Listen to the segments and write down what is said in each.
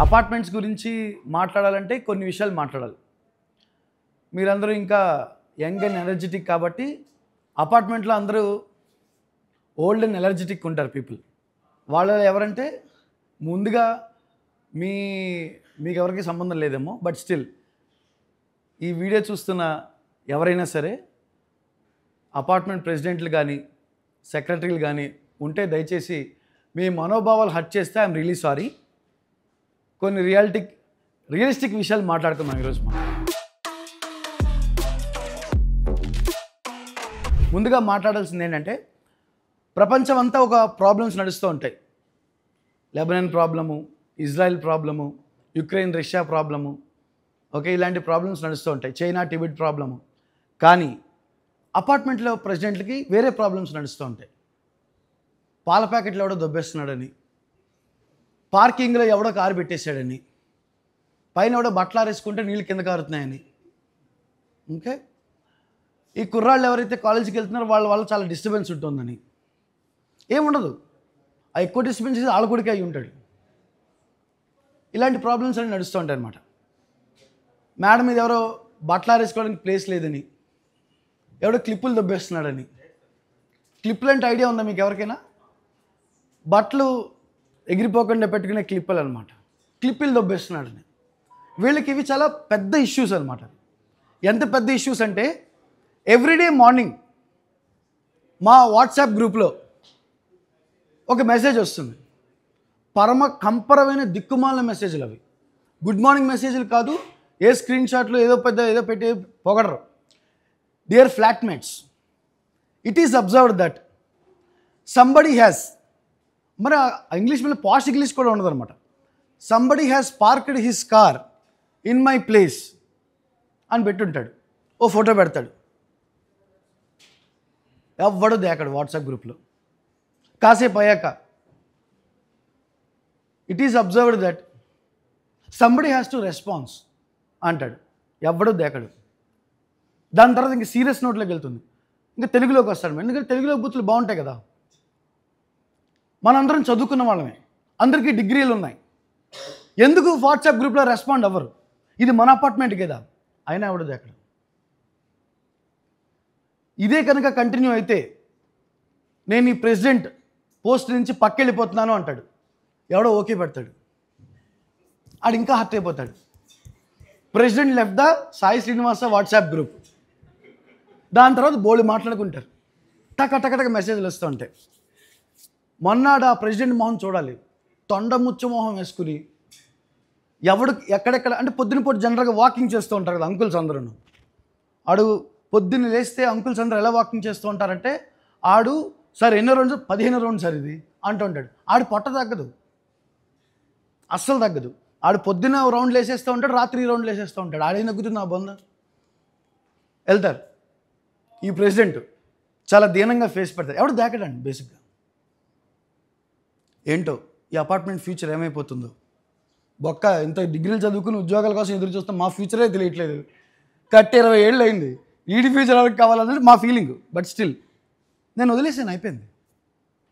Apartments గురించి మాట్లాడాలంటే కొన్ని విషయాలు మాట్లాడాలి. మీరందరూ ఇంకా యంగ్ అండ్ ఎనర్జెటిక్ కాబట్టి అపార్ట్మెంట్లో అందరూ ఓల్డ్ అండ్ ఎనర్జెటిక్ ఉంటారు పీపుల్. వాళ్ళు ఎవరంటే ముందుగా మీకు ఎవరికి సంబంధం లేదేమో, బట్ స్టిల్ ఈ వీడియో చూస్తున్న ఎవరైనా సరే అపార్ట్మెంట్ ప్రెసిడెంట్లు కానీ సెక్రటరీలు కానీ ఉంటే దయచేసి మీ మనోభావాలు హర్ట్ చేస్తే ఐఎమ్ రియలీ సారీ. కొన్ని రియలిస్టిక్ విషయాలు మాట్లాడుతున్నాం ఈరోజు. ముందుగా మాట్లాడాల్సింది ఏంటంటే ప్రపంచం అంతా ఒక ప్రాబ్లమ్స్ నడుస్తూ ఉంటాయి. Lebanon problem, Israel problem, Ukraine Russia problem, okay, ఇలాంటి ప్రాబ్లమ్స్ నడుస్తూ ఉంటాయి. China Tibet problem. కానీ అపార్ట్మెంట్లో ప్రెసిడెంట్లకి వేరే ప్రాబ్లమ్స్ నడుస్తూ ఉంటాయి. పాల ప్యాకెట్లు ఎవడో దొబ్బేస్తున్నాడని, పార్కింగ్లో ఎవడో కారు పెట్టేశాడని, పైన ఎవడో బట్టలు ఆరేసుకుంటే నీళ్ళు కింద కారుతున్నాయని. ఓకే, ఈ కుర్రాళ్ళు ఎవరైతే కాలేజీకి వెళ్తున్నారో వాళ్ళ చాలా డిస్టర్బెన్స్ ఉంటుందని. ఏముండదు, ఆ ఎక్కువ డిస్టర్బెన్స్ వాళ్ళ కొడుకే అయి ఉంటాడు. ఇలాంటి ప్రాబ్లమ్స్ అన్నీ నడుస్తూ ఉంటాయి అన్నమాట. మేడం మీద ఎవరో బట్టలు ఆరేసుకోవడానికి ప్లేస్ లేదని, ఎవడో క్లిప్పులు దొబ్బేస్తున్నాడని. క్లిప్పులు అంటే ఐడియా ఉందా మీకు ఎవరికైనా? బట్టలు ఎగిరిపోకుండా పెట్టుకునే క్లిప్పులు అనమాట. క్లిప్పులు దొబ్బేస్తున్నాడని. వీళ్ళకి ఇవి చాలా పెద్ద ఇష్యూస్ అనమాట. ఎంత పెద్ద ఇష్యూస్ అంటే ఎవ్రీడే మార్నింగ్ మా వాట్సాప్ గ్రూప్లో ఒక మెసేజ్ వస్తుంది. కంపరమైన దిక్కుమాలిన మెసేజ్లు అవి. గుడ్ మార్నింగ్ మెసేజ్లు కాదు, ఏ స్క్రీన్ షాట్లు ఏదో పెట్టి పొగడరు. Dear flatmates, it is observed that somebody has, మరి ఇంగ్లీష్ మీద పాష్ ఇంగ్లీష్ కూడా ఉండదు అనమాట. Somebody has parked his car in my place అని పెట్టుంటాడు. ఓ ఫోటో పెడతాడు. ఎవ్వడో దేకడు వాట్సాప్ గ్రూప్లో. కాసేపు అయ్యాక it is observed that somebody has to response అంటాడు. ఎవ్వడో దేకడు. దాని తర్వాత ఇంక సీరియస్ నోట్లోకి వెళ్తుంది. ఇంకా తెలుగులోకి వస్తాడు. ఎందుకంటే తెలుగులో బూతులు బాగుంటాయి కదా. మనందరం చదువుకున్న వాళ్ళమే, అందరికీ డిగ్రీలు ఉన్నాయి. ఎందుకు వాట్సాప్ గ్రూప్లో రెస్పాండ్ అవ్వరు? ఇది మన అపార్ట్మెంట్ కదా, అయినా ఎవడో దేకడు. ఇదే కనుక కంటిన్యూ అయితే నేను ఈ ప్రెసిడెంట్ పోస్ట్ నుంచి పక్కెళ్ళిపోతున్నాను అంటాడు. ఎవడో ఓకే పెడతాడు. ఆడు ఇంకా హర్ట్ అయిపోతాడు. President left the Sai Srinivasa WhatsApp group. దాని తర్వాత బోల్డ్ మాట్లాడుకుంటారు. టక మెసేజ్లు వస్తూ ఉంటాయి. మొన్నాడు ఆ ప్రెసిడెంట్ మొహం చూడాలి. తొండముచ్చ మొహం వేసుకుని ఎవడు ఎక్కడెక్కడ అంటే పొద్దున జనరల్గా వాకింగ్ చేస్తూ ఉంటారు కదా అంకుల్స్ అందరూ. ఆడు పొద్దున్న లేస్తే అంకుల్స్ అందరూ ఎలా వాకింగ్ చేస్తూ ఉంటారంటే, ఆడు సార్ ఎన్నో రౌండ్స్, 15 రౌండ్ సార్ ఇది అంటూ ఉంటాడు. ఆడు పొట్ట తగ్గదు, అస్సలు తగ్గదు. ఆడు పొద్దున్న రౌండ్లు వేసేస్తూ ఉంటాడు, రాత్రి రౌండ్లు వేసేస్తూ ఉంటాడు. ఆడేం తగ్గుతుంది? ఆ బొంద వెళ్తారు. ఈ ప్రెసిడెంట్ చాలా దీనంగా ఫేస్ పెడతారు. ఎవడు దాకడండి బేసిక్గా. ఏంటో ఈ అపార్ట్మెంట్ ఫ్యూచర్ ఏమైపోతుందో. బొక్క ఇంత డిగ్రీలు చదువుకుని ఉద్యోగాల కోసం ఎదురు చూస్తాం, మా ఫ్యూచరే తెలియట్లేదు. కట్టి 20 ఏళ్ళు అయింది, ఈడి ఫ్యూచర్ ఎవరికి కావాలన్నది మా ఫీలింగ్. బట్ స్టిల్ నేను వదిలేసాను, అయిపోయింది.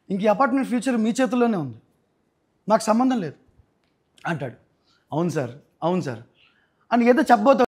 ఇంక ఈ అపార్ట్మెంట్ ఫ్యూచర్ మీ చేతుల్లోనే ఉంది, నాకు సంబంధం లేదు అంటాడు. అవును సార్ అని ఏదో చెప్పబోతూ